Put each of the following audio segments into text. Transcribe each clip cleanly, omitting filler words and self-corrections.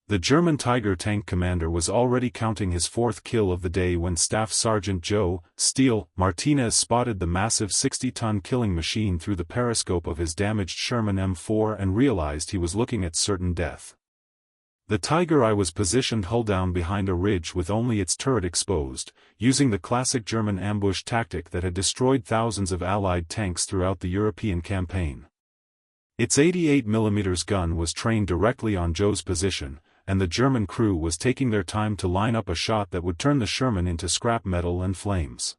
The German Tiger tank commander was already counting his fourth kill of the day when Staff Sergeant Joe "Steel" Martinez spotted the massive 60-ton killing machine through the periscope of his damaged Sherman M4 and realized he was looking at certain death. The Tiger I was positioned hull down behind a ridge with only its turret exposed, using the classic German ambush tactic that had destroyed thousands of Allied tanks throughout the European campaign. Its 88mm gun was trained directly on Joe's position, and the German crew was taking their time to line up a shot that would turn the Sherman into scrap metal and flames.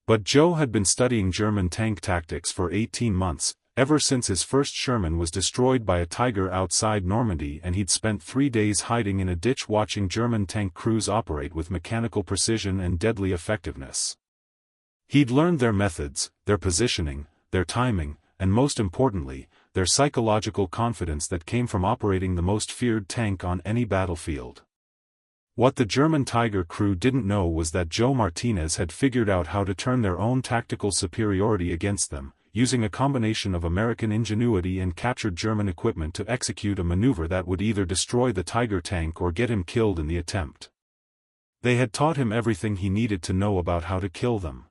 But Joe had been studying German tank tactics for 18 months, ever since his first Sherman was destroyed by a Tiger outside Normandy, and he'd spent 3 days hiding in a ditch watching German tank crews operate with mechanical precision and deadly effectiveness. He'd learned their methods, their positioning, their timing, and most importantly, their psychological confidence that came from operating the most feared tank on any battlefield. What the German Tiger crew didn't know was that Joe Martinez had figured out how to turn their own tactical superiority against them, using a combination of American ingenuity and captured German equipment to execute a maneuver that would either destroy the Tiger tank or get him killed in the attempt. They had taught him everything he needed to know about how to kill them.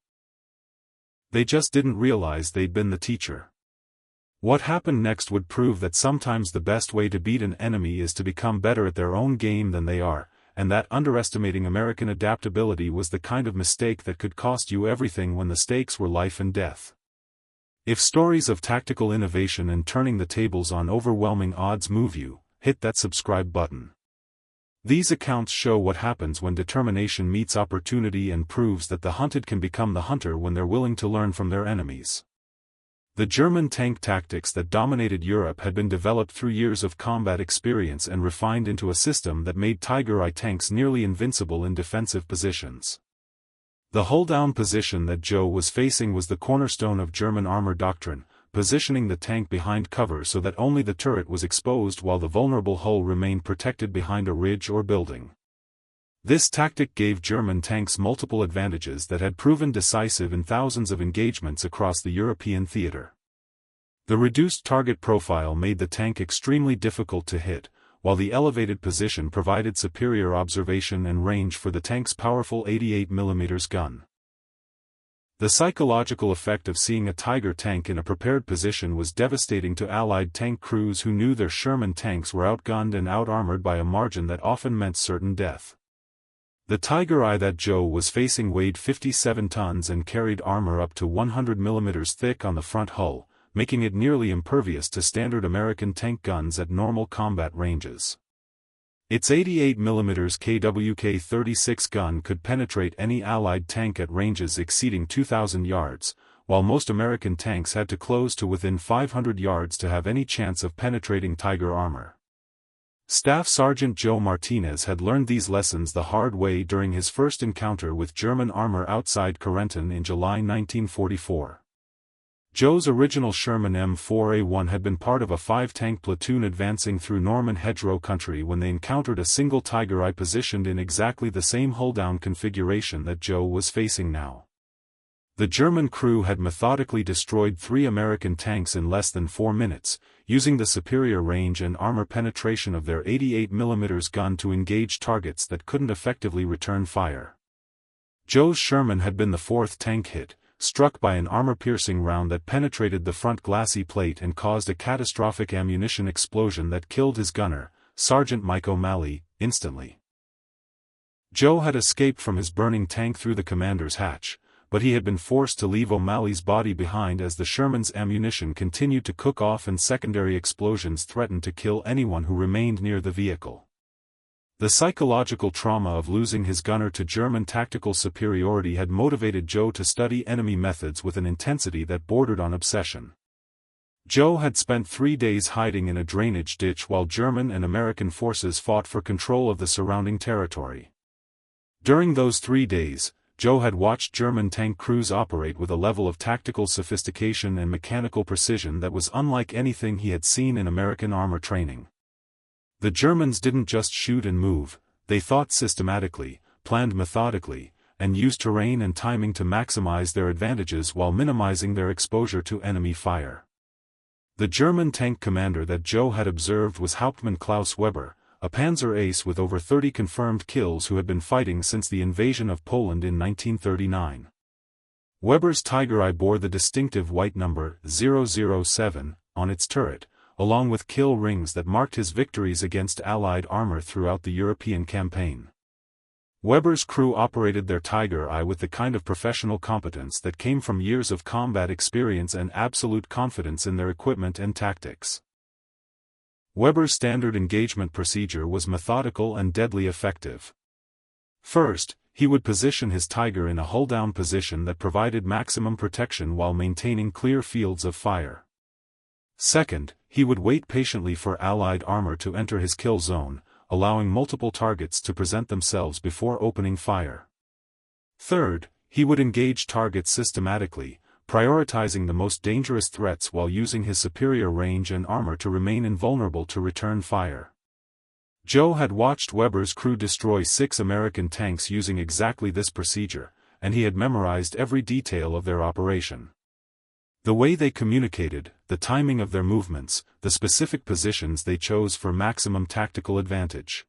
They just didn't realize they'd been the teacher. What happened next would prove that sometimes the best way to beat an enemy is to become better at their own game than they are, and that underestimating American adaptability was the kind of mistake that could cost you everything when the stakes were life and death. If stories of tactical innovation and turning the tables on overwhelming odds move you, hit that subscribe button. These accounts show what happens when determination meets opportunity and proves that the hunted can become the hunter when they're willing to learn from their enemies. The German tank tactics that dominated Europe had been developed through years of combat experience and refined into a system that made Tiger I tanks nearly invincible in defensive positions. The hull-down position that Joe was facing was the cornerstone of German armor doctrine, positioning the tank behind cover so that only the turret was exposed while the vulnerable hull remained protected behind a ridge or building. This tactic gave German tanks multiple advantages that had proven decisive in thousands of engagements across the European theater. The reduced target profile made the tank extremely difficult to hit, while the elevated position provided superior observation and range for the tank's powerful 88mm gun. The psychological effect of seeing a Tiger tank in a prepared position was devastating to Allied tank crews who knew their Sherman tanks were outgunned and out-armored by a margin that often meant certain death. The Tiger I that Joe was facing weighed 57 tons and carried armor up to 100mm thick on the front hull, making it nearly impervious to standard American tank guns at normal combat ranges. Its 88mm KWK-36 gun could penetrate any Allied tank at ranges exceeding 2,000 yards, while most American tanks had to close to within 500 yards to have any chance of penetrating Tiger armor. Staff Sergeant Joe Martinez had learned these lessons the hard way during his first encounter with German armor outside Corentin in July 1944. Joe's original Sherman M4A1 had been part of a 5-tank platoon advancing through Norman hedgerow country when they encountered a single Tiger I positioned in exactly the same hull-down configuration that Joe was facing now. The German crew had methodically destroyed 3 American tanks in less than 4 minutes, using the superior range and armor penetration of their 88mm gun to engage targets that couldn't effectively return fire. Joe's Sherman had been the 4th tank hit, struck by an armor-piercing round that penetrated the front glassy plate and caused a catastrophic ammunition explosion that killed his gunner, Sergeant Mike O'Malley, instantly. Joe had escaped from his burning tank through the commander's hatch, but he had been forced to leave O'Malley's body behind as the Sherman's ammunition continued to cook off and secondary explosions threatened to kill anyone who remained near the vehicle. The psychological trauma of losing his gunner to German tactical superiority had motivated Joe to study enemy methods with an intensity that bordered on obsession. Joe had spent 3 days hiding in a drainage ditch while German and American forces fought for control of the surrounding territory. During those 3 days, Joe had watched German tank crews operate with a level of tactical sophistication and mechanical precision that was unlike anything he had seen in American armor training. The Germans didn't just shoot and move, they thought systematically, planned methodically, and used terrain and timing to maximize their advantages while minimizing their exposure to enemy fire. The German tank commander that Joe had observed was Hauptmann Klaus Weber, a Panzer ace with over 30 confirmed kills who had been fighting since the invasion of Poland in 1939. Weber's Tiger I bore the distinctive white number 007 on its turret, along with kill rings that marked his victories against Allied armor throughout the European campaign. Weber's crew operated their Tiger I with the kind of professional competence that came from years of combat experience and absolute confidence in their equipment and tactics. Weber's standard engagement procedure was methodical and deadly effective. First, he would position his Tiger in a hull-down position that provided maximum protection while maintaining clear fields of fire. Second, he would wait patiently for Allied armor to enter his kill zone, allowing multiple targets to present themselves before opening fire. Third, he would engage targets systematically, prioritizing the most dangerous threats while using his superior range and armor to remain invulnerable to return fire. Joe had watched Weber's crew destroy 6 American tanks using exactly this procedure, and he had memorized every detail of their operation. The way they communicated, the timing of their movements, the specific positions they chose for maximum tactical advantage.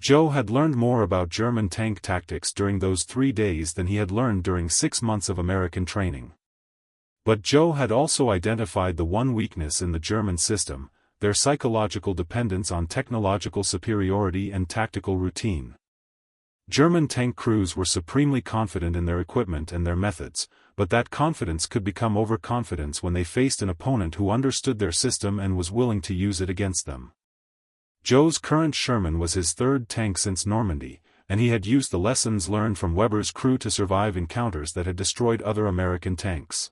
Joe had learned more about German tank tactics during those 3 days than he had learned during 6 months of American training. But Joe had also identified the one weakness in the German system, their psychological dependence on technological superiority and tactical routine. German tank crews were supremely confident in their equipment and their methods, but that confidence could become overconfidence when they faced an opponent who understood their system and was willing to use it against them. Joe's current Sherman was his 3rd tank since Normandy, and he had used the lessons learned from Weber's crew to survive encounters that had destroyed other American tanks.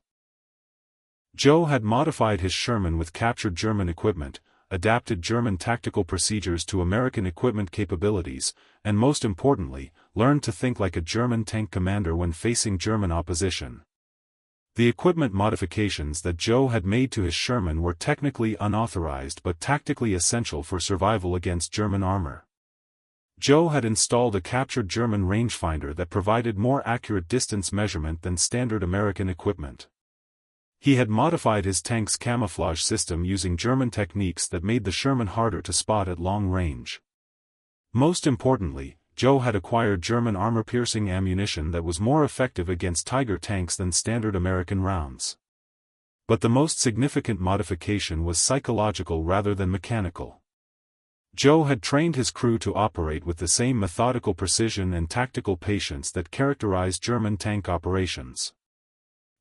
Joe had modified his Sherman with captured German equipment, adapted German tactical procedures to American equipment capabilities, and most importantly, learned to think like a German tank commander when facing German opposition. The equipment modifications that Joe had made to his Sherman were technically unauthorized but tactically essential for survival against German armor. Joe had installed a captured German rangefinder that provided more accurate distance measurement than standard American equipment. He had modified his tank's camouflage system using German techniques that made the Sherman harder to spot at long range. Most importantly, Joe had acquired German armor-piercing ammunition that was more effective against Tiger tanks than standard American rounds. But the most significant modification was psychological rather than mechanical. Joe had trained his crew to operate with the same methodical precision and tactical patience that characterized German tank operations.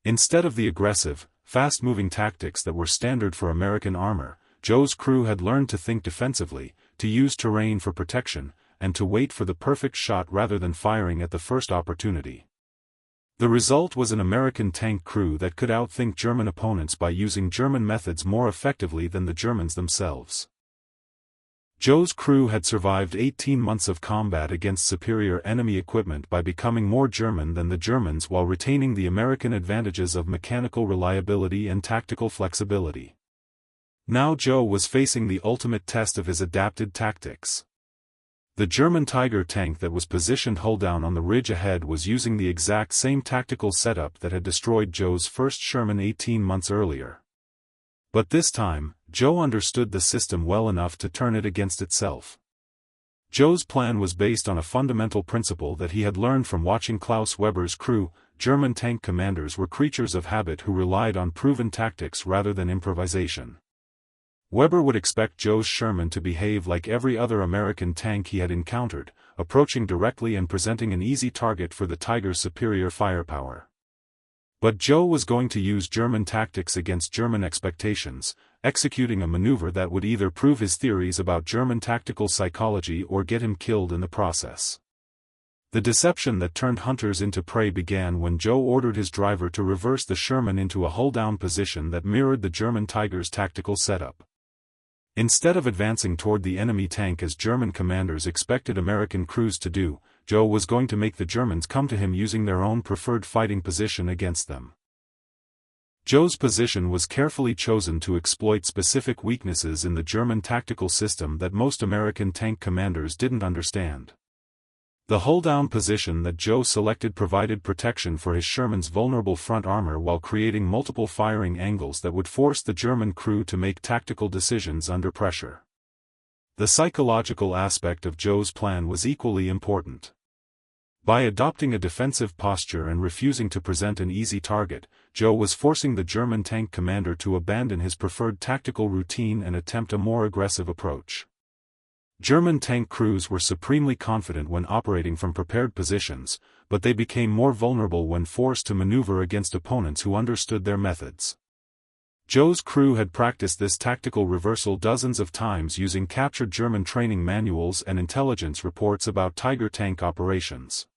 Instead of the aggressive, fast-moving tactics that were standard for American armor, Joe's crew had learned to think defensively, to use terrain for protection, and to wait for the perfect shot rather than firing at the first opportunity. The result was an American tank crew that could outthink German opponents by using German methods more effectively than the Germans themselves. Joe's crew had survived 18 months of combat against superior enemy equipment by becoming more German than the Germans while retaining the American advantages of mechanical reliability and tactical flexibility. Now Joe was facing the ultimate test of his adapted tactics. The German Tiger tank that was positioned hull down on the ridge ahead was using the exact same tactical setup that had destroyed Joe's first Sherman 18 months earlier. But this time, Joe understood the system well enough to turn it against itself. Joe's plan was based on a fundamental principle that he had learned from watching Klaus Weber's crew. German tank commanders were creatures of habit who relied on proven tactics rather than improvisation. Weber would expect Joe's Sherman to behave like every other American tank he had encountered, approaching directly and presenting an easy target for the Tiger's superior firepower. But Joe was going to use German tactics against German expectations, executing a maneuver that would either prove his theories about German tactical psychology or get him killed in the process. The deception that turned hunters into prey began when Joe ordered his driver to reverse the Sherman into a hull-down position that mirrored the German Tiger's tactical setup. Instead of advancing toward the enemy tank as German commanders expected American crews to do, Joe was going to make the Germans come to him using their own preferred fighting position against them. Joe's position was carefully chosen to exploit specific weaknesses in the German tactical system that most American tank commanders didn't understand. The hull-down position that Joe selected provided protection for his Sherman's vulnerable front armor while creating multiple firing angles that would force the German crew to make tactical decisions under pressure. The psychological aspect of Joe's plan was equally important. By adopting a defensive posture and refusing to present an easy target, Joe was forcing the German tank commander to abandon his preferred tactical routine and attempt a more aggressive approach. German tank crews were supremely confident when operating from prepared positions, but they became more vulnerable when forced to maneuver against opponents who understood their methods. Joe's crew had practiced this tactical reversal dozens of times using captured German training manuals and intelligence reports about Tiger tank operations.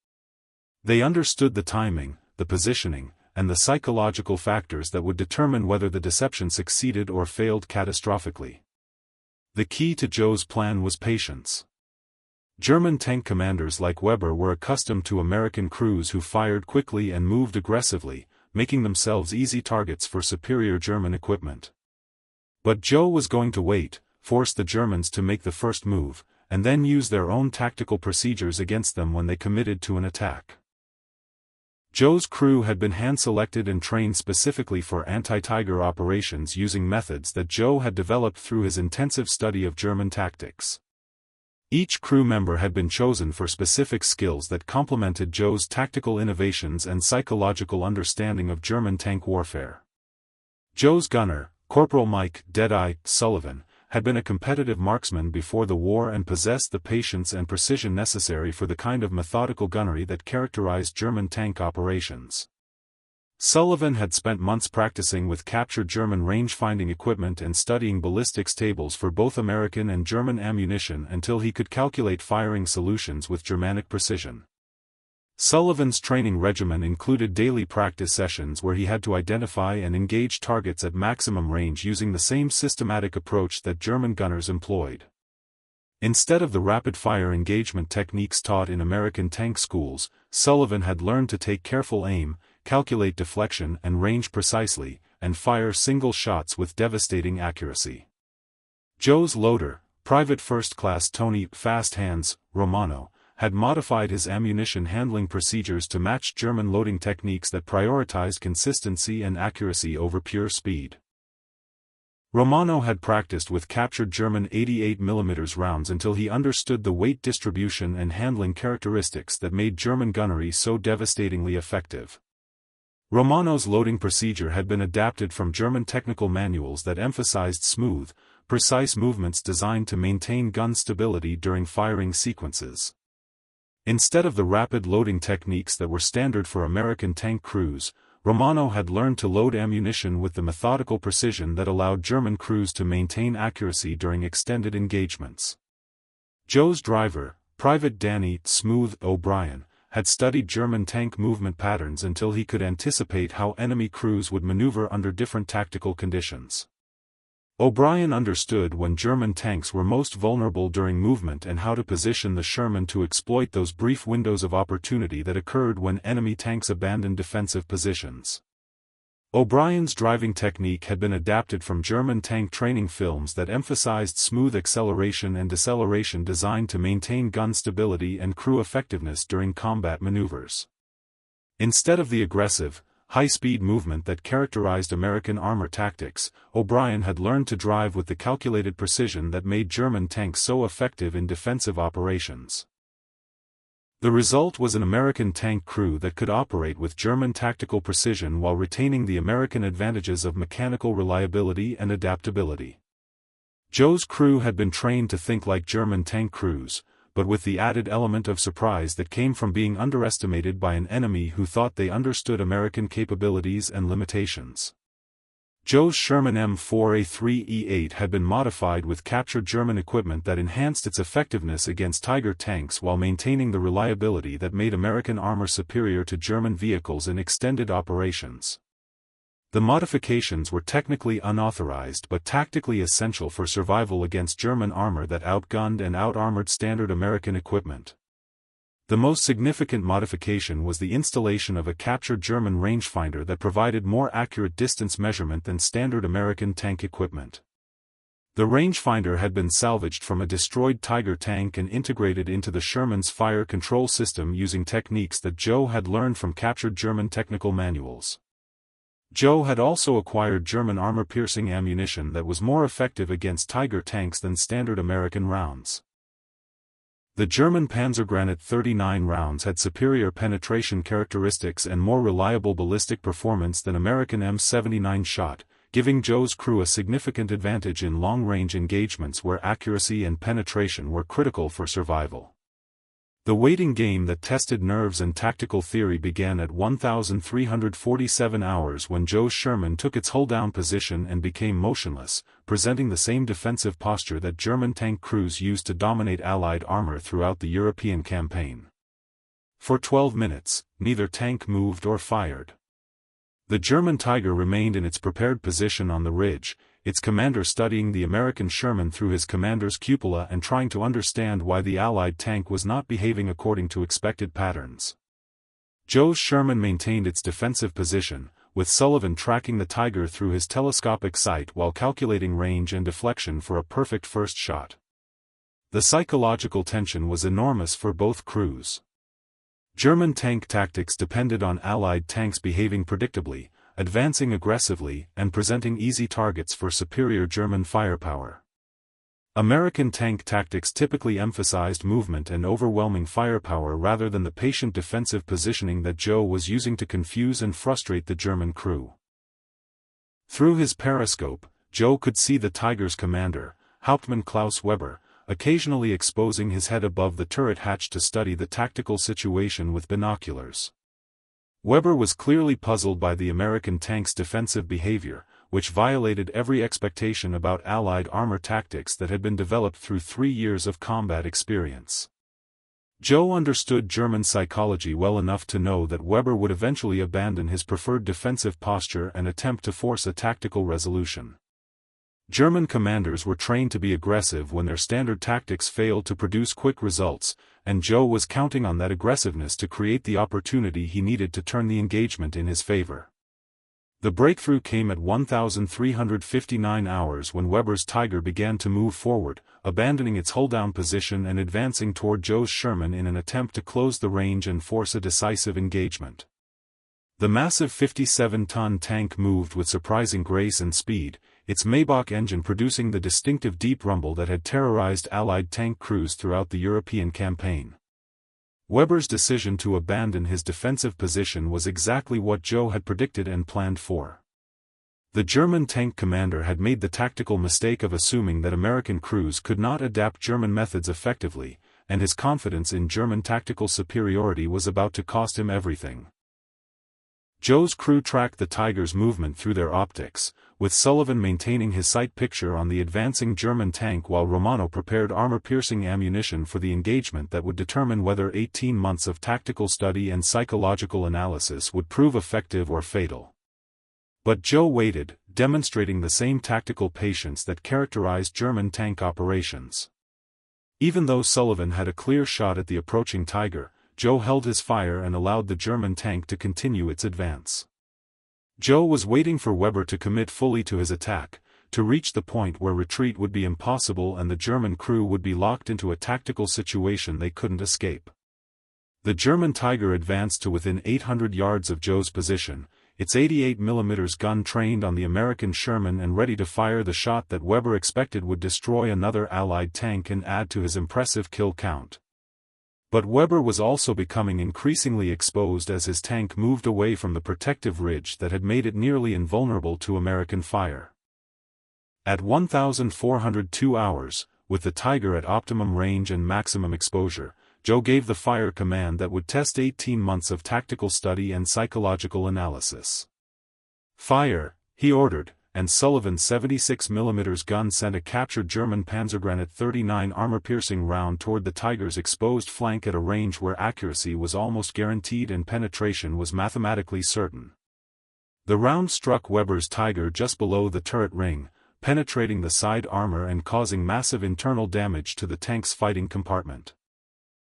They understood the timing, the positioning, and the psychological factors that would determine whether the deception succeeded or failed catastrophically. The key to Joe's plan was patience. German tank commanders like Weber were accustomed to American crews who fired quickly and moved aggressively, making themselves easy targets for superior German equipment. But Joe was going to wait, force the Germans to make the first move, and then use their own tactical procedures against them when they committed to an attack. Joe's crew had been hand-selected and trained specifically for anti-Tiger operations using methods that Joe had developed through his intensive study of German tactics. Each crew member had been chosen for specific skills that complemented Joe's tactical innovations and psychological understanding of German tank warfare. Joe's gunner, Corporal Mike "Deadeye" Sullivan, had been a competitive marksman before the war and possessed the patience and precision necessary for the kind of methodical gunnery that characterized German tank operations. Sullivan had spent months practicing with captured German range-finding equipment and studying ballistics tables for both American and German ammunition until he could calculate firing solutions with Germanic precision. Sullivan's training regimen included daily practice sessions where he had to identify and engage targets at maximum range using the same systematic approach that German gunners employed. Instead of the rapid-fire engagement techniques taught in American tank schools, Sullivan had learned to take careful aim, calculate deflection and range precisely, and fire single shots with devastating accuracy. Joe's loader, Private First Class Tony "Fast Hands" Romano, had modified his ammunition handling procedures to match German loading techniques that prioritized consistency and accuracy over pure speed. Romano had practiced with captured German 88mm rounds until he understood the weight distribution and handling characteristics that made German gunnery so devastatingly effective. Romano's loading procedure had been adapted from German technical manuals that emphasized smooth, precise movements designed to maintain gun stability during firing sequences. Instead of the rapid loading techniques that were standard for American tank crews, Romano had learned to load ammunition with the methodical precision that allowed German crews to maintain accuracy during extended engagements. Joe's driver, Private Danny "Smooth" O'Brien, had studied German tank movement patterns until he could anticipate how enemy crews would maneuver under different tactical conditions. O'Brien understood when German tanks were most vulnerable during movement and how to position the Sherman to exploit those brief windows of opportunity that occurred when enemy tanks abandoned defensive positions. O'Brien's driving technique had been adapted from German tank training films that emphasized smooth acceleration and deceleration designed to maintain gun stability and crew effectiveness during combat maneuvers. Instead of the aggressive, high-speed movement that characterized American armor tactics, O'Brien had learned to drive with the calculated precision that made German tanks so effective in defensive operations. The result was an American tank crew that could operate with German tactical precision while retaining the American advantages of mechanical reliability and adaptability. Joe's crew had been trained to think like German tank crews, but with the added element of surprise that came from being underestimated by an enemy who thought they understood American capabilities and limitations. Joe's Sherman M4A3E8 had been modified with captured German equipment that enhanced its effectiveness against Tiger tanks while maintaining the reliability that made American armor superior to German vehicles in extended operations. The modifications were technically unauthorized but tactically essential for survival against German armor that outgunned and out-armored standard American equipment. The most significant modification was the installation of a captured German rangefinder that provided more accurate distance measurement than standard American tank equipment. The rangefinder had been salvaged from a destroyed Tiger tank and integrated into the Sherman's fire control system using techniques that Joe had learned from captured German technical manuals. Joe had also acquired German armor-piercing ammunition that was more effective against Tiger tanks than standard American rounds. The German Panzergranate 39 rounds had superior penetration characteristics and more reliable ballistic performance than American M79 shot, giving Joe's crew a significant advantage in long-range engagements where accuracy and penetration were critical for survival. The waiting game that tested nerves and tactical theory began at 1,347 hours when Joe's Sherman took its hull-down position and became motionless, presenting the same defensive posture that German tank crews used to dominate Allied armor throughout the European campaign. For 12 minutes, neither tank moved or fired. The German Tiger remained in its prepared position on the ridge, its commander studying the American Sherman through his commander's cupola and trying to understand why the Allied tank was not behaving according to expected patterns. Joe's Sherman maintained its defensive position, with Sullivan tracking the Tiger through his telescopic sight while calculating range and deflection for a perfect first shot. The psychological tension was enormous for both crews. German tank tactics depended on Allied tanks behaving predictably, advancing aggressively, and presenting easy targets for superior German firepower. American tank tactics typically emphasized movement and overwhelming firepower rather than the patient defensive positioning that Joe was using to confuse and frustrate the German crew. Through his periscope, Joe could see the Tiger's commander, Hauptmann Klaus Weber, occasionally exposing his head above the turret hatch to study the tactical situation with binoculars. Weber was clearly puzzled by the American tank's defensive behavior, which violated every expectation about Allied armor tactics that had been developed through 3 years of combat experience. Joe understood German psychology well enough to know that Weber would eventually abandon his preferred defensive posture and attempt to force a tactical resolution. German commanders were trained to be aggressive when their standard tactics failed to produce quick results, and Joe was counting on that aggressiveness to create the opportunity he needed to turn the engagement in his favor. The breakthrough came at 1,359 hours when Weber's Tiger began to move forward, abandoning its hull-down position and advancing toward Joe's Sherman in an attempt to close the range and force a decisive engagement. The massive 57-ton tank moved with surprising grace and speed, its Maybach engine producing the distinctive deep rumble that had terrorized Allied tank crews throughout the European campaign. Weber's decision to abandon his defensive position was exactly what Joe had predicted and planned for. The German tank commander had made the tactical mistake of assuming that American crews could not adapt German methods effectively, and his confidence in German tactical superiority was about to cost him everything. Joe's crew tracked the Tiger's movement through their optics, with Sullivan maintaining his sight picture on the advancing German tank while Romano prepared armor-piercing ammunition for the engagement that would determine whether 18 months of tactical study and psychological analysis would prove effective or fatal. But Joe waited, demonstrating the same tactical patience that characterized German tank operations. Even though Sullivan had a clear shot at the approaching Tiger, Joe held his fire and allowed the German tank to continue its advance. Joe was waiting for Weber to commit fully to his attack, to reach the point where retreat would be impossible and the German crew would be locked into a tactical situation they couldn't escape. The German Tiger advanced to within 800 yards of Joe's position, its 88mm gun trained on the American Sherman and ready to fire the shot that Weber expected would destroy another Allied tank and add to his impressive kill count. But Weber was also becoming increasingly exposed as his tank moved away from the protective ridge that had made it nearly invulnerable to American fire. At 1,402 hours, with the Tiger at optimum range and maximum exposure, Joe gave the fire command that would test 18 months of tactical study and psychological analysis. "Fire," he ordered, and Sullivan's 76mm gun sent a captured German Panzergranate 39 armor-piercing round toward the Tiger's exposed flank at a range where accuracy was almost guaranteed and penetration was mathematically certain. The round struck Weber's Tiger just below the turret ring, penetrating the side armor and causing massive internal damage to the tank's fighting compartment.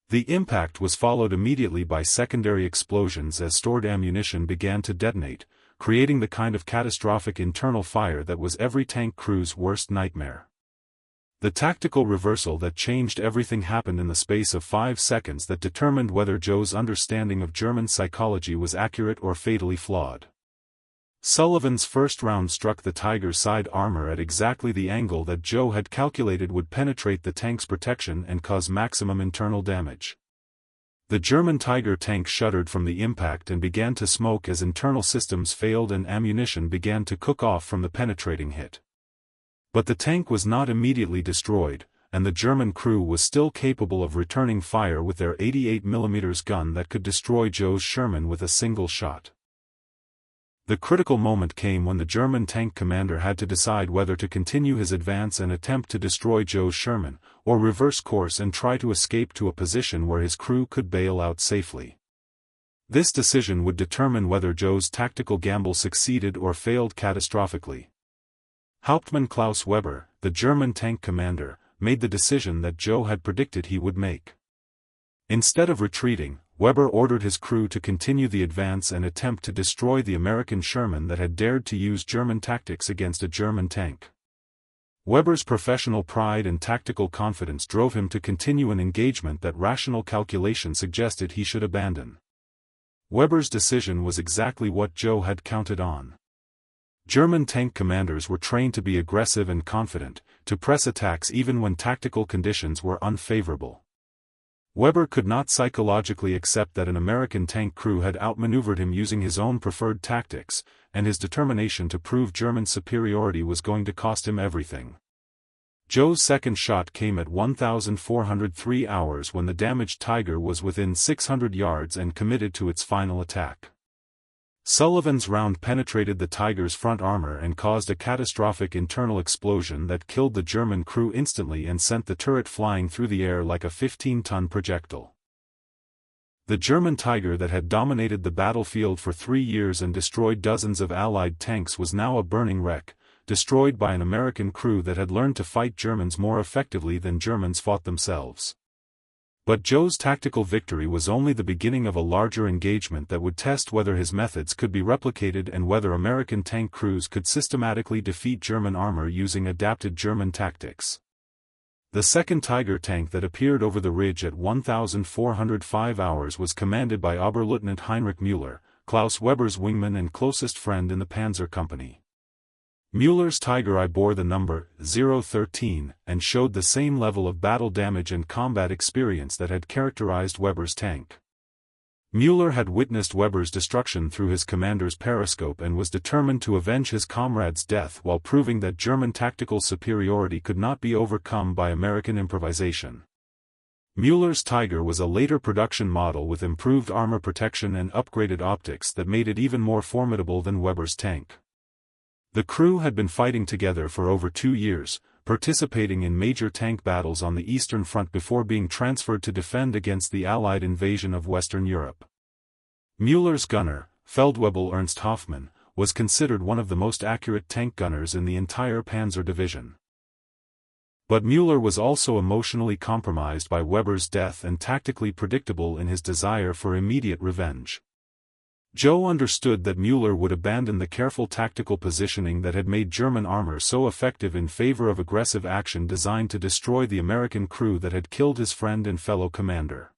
The impact was followed immediately by secondary explosions as stored ammunition began to detonate, creating the kind of catastrophic internal fire that was every tank crew's worst nightmare. The tactical reversal that changed everything happened in the space of 5 seconds that determined whether Joe's understanding of German psychology was accurate or fatally flawed. Sullivan's first round struck the Tiger's side armor at exactly the angle that Joe had calculated would penetrate the tank's protection and cause maximum internal damage. The German Tiger tank shuddered from the impact and began to smoke as internal systems failed and ammunition began to cook off from the penetrating hit. But the tank was not immediately destroyed, and the German crew was still capable of returning fire with their 88mm gun that could destroy Joe's Sherman with a single shot. The critical moment came when the German tank commander had to decide whether to continue his advance and attempt to destroy Joe's Sherman, or reverse course and try to escape to a position where his crew could bail out safely. This decision would determine whether Joe's tactical gamble succeeded or failed catastrophically. Hauptmann Klaus Weber, the German tank commander, made the decision that Joe had predicted he would make. Instead of retreating, Weber ordered his crew to continue the advance and attempt to destroy the American Sherman that had dared to use German tactics against a German tank. Weber's professional pride and tactical confidence drove him to continue an engagement that rational calculation suggested he should abandon. Weber's decision was exactly what Joe had counted on. German tank commanders were trained to be aggressive and confident, to press attacks even when tactical conditions were unfavorable. Weber could not psychologically accept that an American tank crew had outmaneuvered him using his own preferred tactics, and his determination to prove German superiority was going to cost him everything. Joe's second shot came at 1,403 hours when the damaged Tiger was within 600 yards and committed to its final attack. Sullivan's round penetrated the Tiger's front armor and caused a catastrophic internal explosion that killed the German crew instantly and sent the turret flying through the air like a 15-ton projectile. The German Tiger that had dominated the battlefield for 3 years and destroyed dozens of Allied tanks was now a burning wreck, destroyed by an American crew that had learned to fight Germans more effectively than Germans fought themselves. But Joe's tactical victory was only the beginning of a larger engagement that would test whether his methods could be replicated and whether American tank crews could systematically defeat German armor using adapted German tactics. The second Tiger tank that appeared over the ridge at 1,405 hours was commanded by Oberleutnant Heinrich Müller, Klaus Weber's wingman and closest friend in the Panzer Company. Müller's Tiger I bore the number 013 and showed the same level of battle damage and combat experience that had characterized Weber's tank. Müller had witnessed Weber's destruction through his commander's periscope and was determined to avenge his comrade's death while proving that German tactical superiority could not be overcome by American improvisation. Müller's Tiger was a later production model with improved armor protection and upgraded optics that made it even more formidable than Weber's tank. The crew had been fighting together for over 2 years, participating in major tank battles on the Eastern Front before being transferred to defend against the Allied invasion of Western Europe. Müller's gunner, Feldwebel Ernst Hoffmann, was considered one of the most accurate tank gunners in the entire Panzer Division. But Müller was also emotionally compromised by Weber's death and tactically predictable in his desire for immediate revenge. Joe understood that Müller would abandon the careful tactical positioning that had made German armor so effective in favor of aggressive action designed to destroy the American crew that had killed his friend and fellow commander.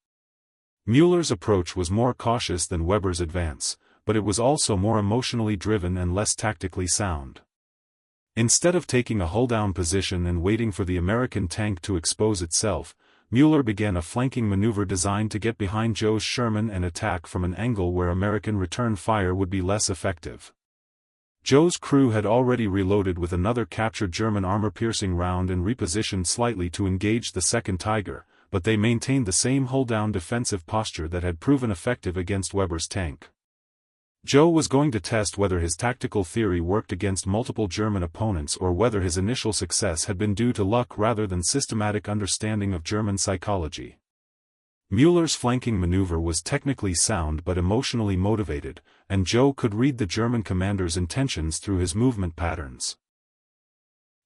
Müller's approach was more cautious than Weber's advance, but it was also more emotionally driven and less tactically sound. Instead of taking a hull-down position and waiting for the American tank to expose itself, Müller began a flanking maneuver designed to get behind Joe's Sherman and attack from an angle where American return fire would be less effective. Joe's crew had already reloaded with another captured German armor-piercing round and repositioned slightly to engage the second Tiger, but they maintained the same hull-down defensive posture that had proven effective against Weber's tank. Joe was going to test whether his tactical theory worked against multiple German opponents or whether his initial success had been due to luck rather than systematic understanding of German psychology. Müller's flanking maneuver was technically sound but emotionally motivated, and Joe could read the German commander's intentions through his movement patterns.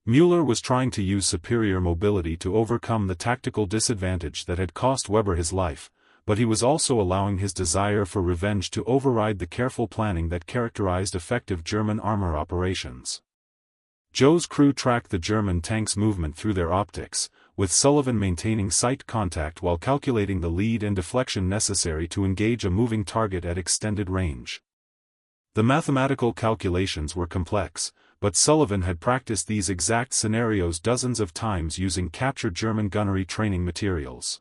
Müller was trying to use superior mobility to overcome the tactical disadvantage that had cost Weber his life, but he was also allowing his desire for revenge to override the careful planning that characterized effective German armor operations. Joe's crew tracked the German tanks' movement through their optics, with Sullivan maintaining sight contact while calculating the lead and deflection necessary to engage a moving target at extended range. The mathematical calculations were complex, but Sullivan had practiced these exact scenarios dozens of times using captured German gunnery training materials.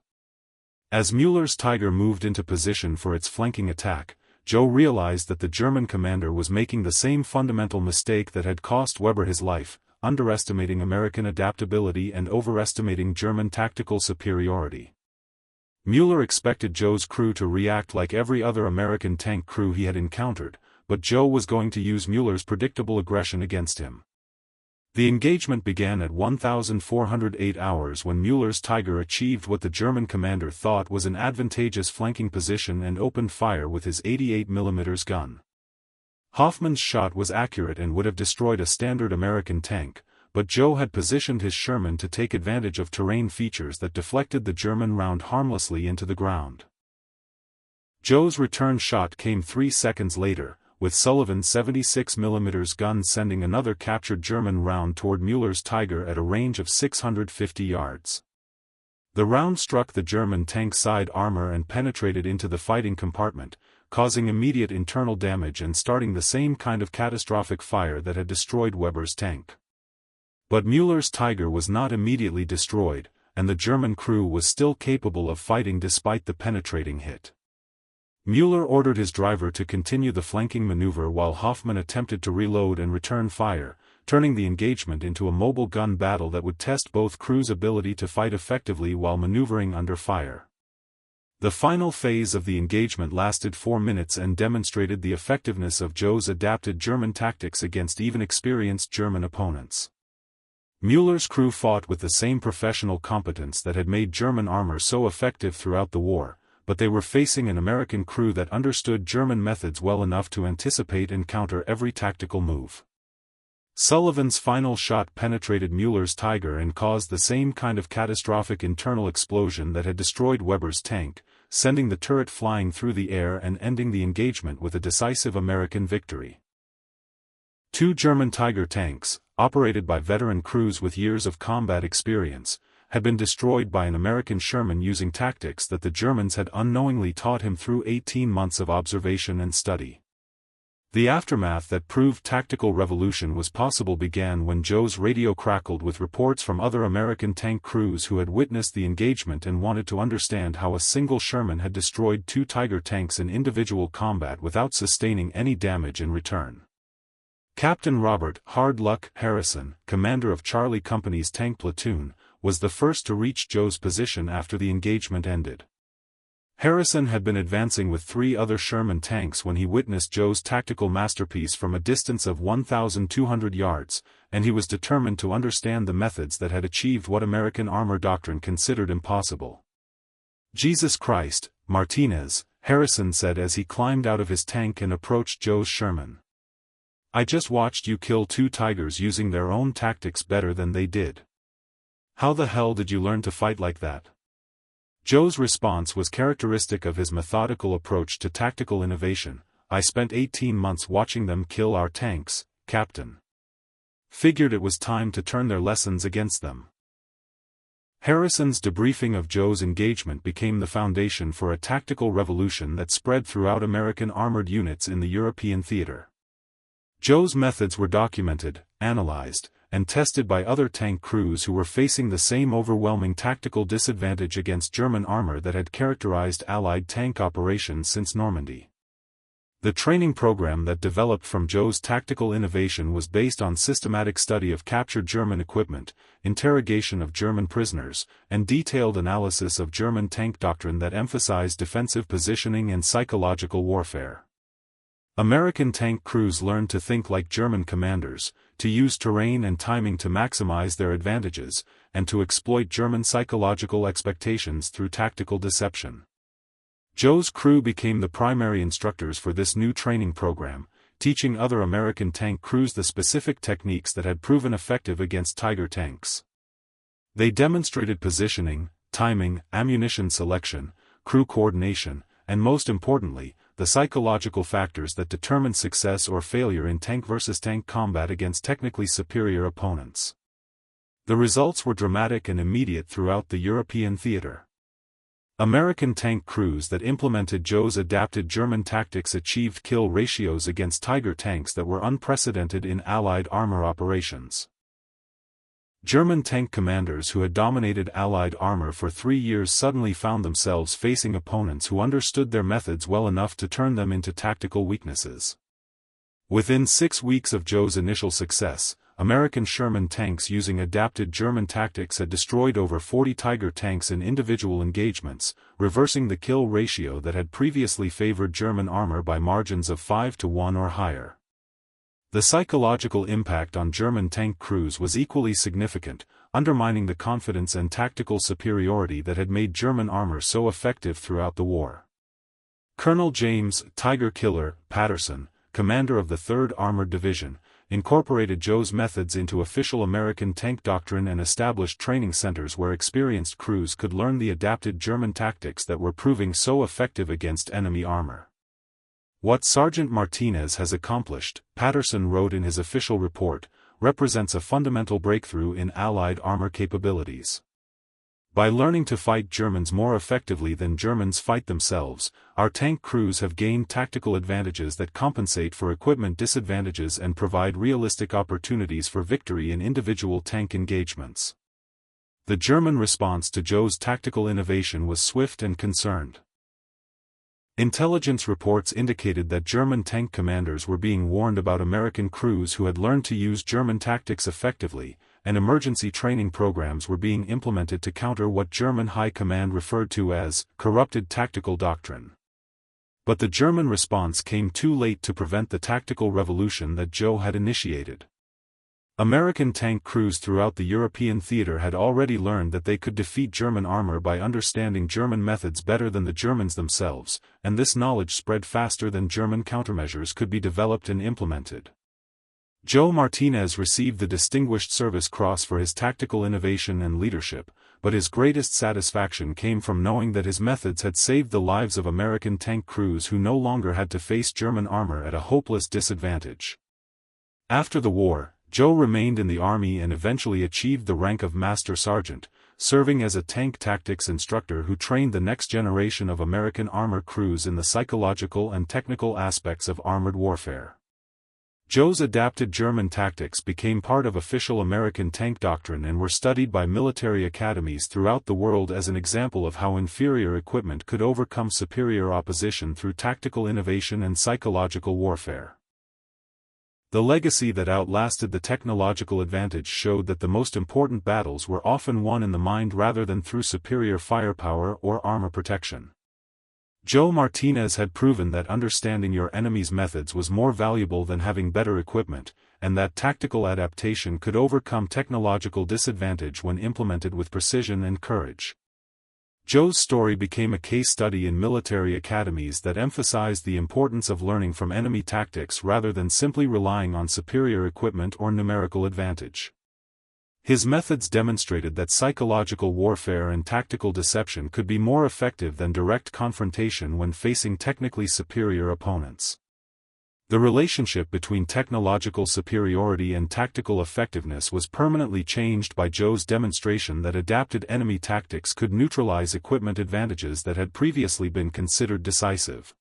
As Mueller's Tiger moved into position for its flanking attack, Joe realized that the German commander was making the same fundamental mistake that had cost Weber his life, underestimating American adaptability and overestimating German tactical superiority. Mueller expected Joe's crew to react like every other American tank crew he had encountered, but Joe was going to use Mueller's predictable aggression against him. The engagement began at 1,408 hours when Mueller's Tiger achieved what the German commander thought was an advantageous flanking position and opened fire with his 88mm gun. Hoffman's shot was accurate and would have destroyed a standard American tank, but Joe had positioned his Sherman to take advantage of terrain features that deflected the German round harmlessly into the ground. Joe's return shot came 3 seconds later, with Sullivan's 76mm gun sending another captured German round toward Mueller's Tiger at a range of 650 yards. The round struck the German tank side armor and penetrated into the fighting compartment, causing immediate internal damage and starting the same kind of catastrophic fire that had destroyed Weber's tank. But Mueller's Tiger was not immediately destroyed, and the German crew was still capable of fighting despite the penetrating hit. Mueller ordered his driver to continue the flanking maneuver while Hoffman attempted to reload and return fire, turning the engagement into a mobile gun battle that would test both crews' ability to fight effectively while maneuvering under fire. The final phase of the engagement lasted 4 minutes and demonstrated the effectiveness of Joe's adapted German tactics against even experienced German opponents. Mueller's crew fought with the same professional competence that had made German armor so effective throughout the war, but they were facing an American crew that understood German methods well enough to anticipate and counter every tactical move. Sullivan's final shot penetrated Mueller's Tiger and caused the same kind of catastrophic internal explosion that had destroyed Weber's tank, sending the turret flying through the air and ending the engagement with a decisive American victory. 2 German Tiger tanks, operated by veteran crews with years of combat experience, had been destroyed by an American Sherman using tactics that the Germans had unknowingly taught him through 18 months of observation and study. The aftermath that proved tactical revolution was possible began when Joe's radio crackled with reports from other American tank crews who had witnessed the engagement and wanted to understand how a single Sherman had destroyed 2 Tiger tanks in individual combat without sustaining any damage in return. Captain Robert "Hard Luck" Harrison, commander of Charlie Company's tank platoon, was the first to reach Joe's position after the engagement ended. Harrison had been advancing with 3 other Sherman tanks when he witnessed Joe's tactical masterpiece from a distance of 1,200 yards, and he was determined to understand the methods that had achieved what American armor doctrine considered impossible. "Jesus Christ, Martinez," Harrison said as he climbed out of his tank and approached Joe's Sherman. "I just watched you kill 2 Tigers using their own tactics better than they did. How the hell did you learn to fight like that?" Joe's response was characteristic of his methodical approach to tactical innovation. "I spent 18 months watching them kill our tanks, Captain. Figured it was time to turn their lessons against them." Harrison's debriefing of Joe's engagement became the foundation for a tactical revolution that spread throughout American armored units in the European theater. Joe's methods were documented, analyzed, and tested by other tank crews who were facing the same overwhelming tactical disadvantage against German armor that had characterized Allied tank operations since Normandy. The training program that developed from Joe's tactical innovation was based on systematic study of captured German equipment, interrogation of German prisoners, and detailed analysis of German tank doctrine that emphasized defensive positioning and psychological warfare. American tank crews learned to think like German commanders, to use terrain and timing to maximize their advantages, and to exploit German psychological expectations through tactical deception. Joe's crew became the primary instructors for this new training program, teaching other American tank crews the specific techniques that had proven effective against Tiger tanks. They demonstrated positioning, timing, ammunition selection, crew coordination, and most importantly, the psychological factors that determine success or failure in tank versus tank combat against technically superior opponents. The results were dramatic and immediate throughout the European theater. American tank crews that implemented Joe's adapted German tactics achieved kill ratios against Tiger tanks that were unprecedented in Allied armor operations. German tank commanders who had dominated Allied armor for 3 years suddenly found themselves facing opponents who understood their methods well enough to turn them into tactical weaknesses. Within 6 weeks of Joe's initial success, American Sherman tanks using adapted German tactics had destroyed over 40 Tiger tanks in individual engagements, reversing the kill ratio that had previously favored German armor by margins of 5-to-1 or higher. The psychological impact on German tank crews was equally significant, undermining the confidence and tactical superiority that had made German armor so effective throughout the war. Colonel James "Tiger Killer" Patterson, commander of the 3rd Armored Division, incorporated Joe's methods into official American tank doctrine and established training centers where experienced crews could learn the adapted German tactics that were proving so effective against enemy armor. What Sergeant Martinez has accomplished, Patterson wrote in his official report, represents a fundamental breakthrough in Allied armor capabilities. By learning to fight Germans more effectively than Germans fight themselves, our tank crews have gained tactical advantages that compensate for equipment disadvantages and provide realistic opportunities for victory in individual tank engagements. The German response to Joe's tactical innovation was swift and concerned. Intelligence reports indicated that German tank commanders were being warned about American crews who had learned to use German tactics effectively, and emergency training programs were being implemented to counter what German high command referred to as corrupted tactical doctrine. But the German response came too late to prevent the tactical revolution that Joe had initiated. American tank crews throughout the European theater had already learned that they could defeat German armor by understanding German methods better than the Germans themselves, and this knowledge spread faster than German countermeasures could be developed and implemented. Joe Martinez received the Distinguished Service Cross for his tactical innovation and leadership, but his greatest satisfaction came from knowing that his methods had saved the lives of American tank crews who no longer had to face German armor at a hopeless disadvantage. After the war, Joe remained in the Army and eventually achieved the rank of Master Sergeant, serving as a tank tactics instructor who trained the next generation of American armor crews in the psychological and technical aspects of armored warfare. Joe's adapted German tactics became part of official American tank doctrine and were studied by military academies throughout the world as an example of how inferior equipment could overcome superior opposition through tactical innovation and psychological warfare. The legacy that outlasted the technological advantage showed that the most important battles were often won in the mind rather than through superior firepower or armor protection. Joe Martinez had proven that understanding your enemy's methods was more valuable than having better equipment, and that tactical adaptation could overcome technological disadvantage when implemented with precision and courage. Joe's story became a case study in military academies that emphasized the importance of learning from enemy tactics rather than simply relying on superior equipment or numerical advantage. His methods demonstrated that psychological warfare and tactical deception could be more effective than direct confrontation when facing technically superior opponents. The relationship between technological superiority and tactical effectiveness was permanently changed by Joe's demonstration that adapted enemy tactics could neutralize equipment advantages that had previously been considered decisive.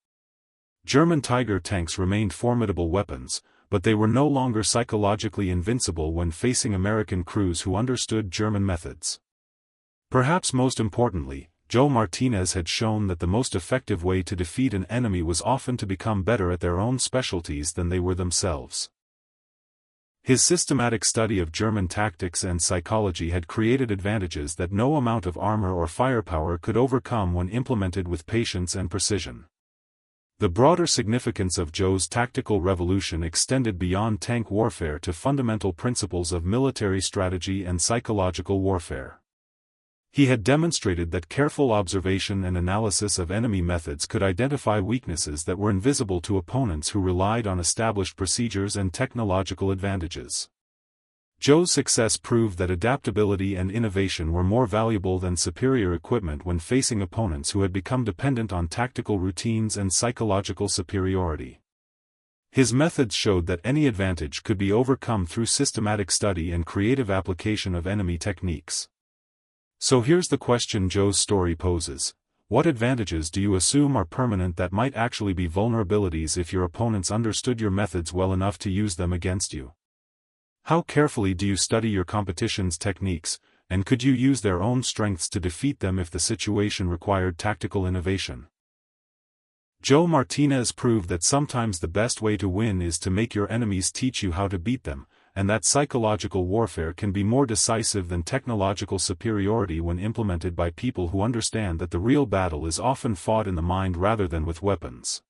German Tiger tanks remained formidable weapons, but they were no longer psychologically invincible when facing American crews who understood German methods. Perhaps most importantly, Joe Martinez had shown that the most effective way to defeat an enemy was often to become better at their own specialties than they were themselves. His systematic study of German tactics and psychology had created advantages that no amount of armor or firepower could overcome when implemented with patience and precision. The broader significance of Joe's tactical revolution extended beyond tank warfare to fundamental principles of military strategy and psychological warfare. He had demonstrated that careful observation and analysis of enemy methods could identify weaknesses that were invisible to opponents who relied on established procedures and technological advantages. Joe's success proved that adaptability and innovation were more valuable than superior equipment when facing opponents who had become dependent on tactical routines and psychological superiority. His methods showed that any advantage could be overcome through systematic study and creative application of enemy techniques. So here's the question Joe's story poses: What advantages do you assume are permanent that might actually be vulnerabilities if your opponents understood your methods well enough to use them against you? How carefully do you study your competition's techniques, and could you use their own strengths to defeat them if the situation required tactical innovation? Joe Martinez proved that sometimes the best way to win is to make your enemies teach you how to beat them, and that psychological warfare can be more decisive than technological superiority when implemented by people who understand that the real battle is often fought in the mind rather than with weapons.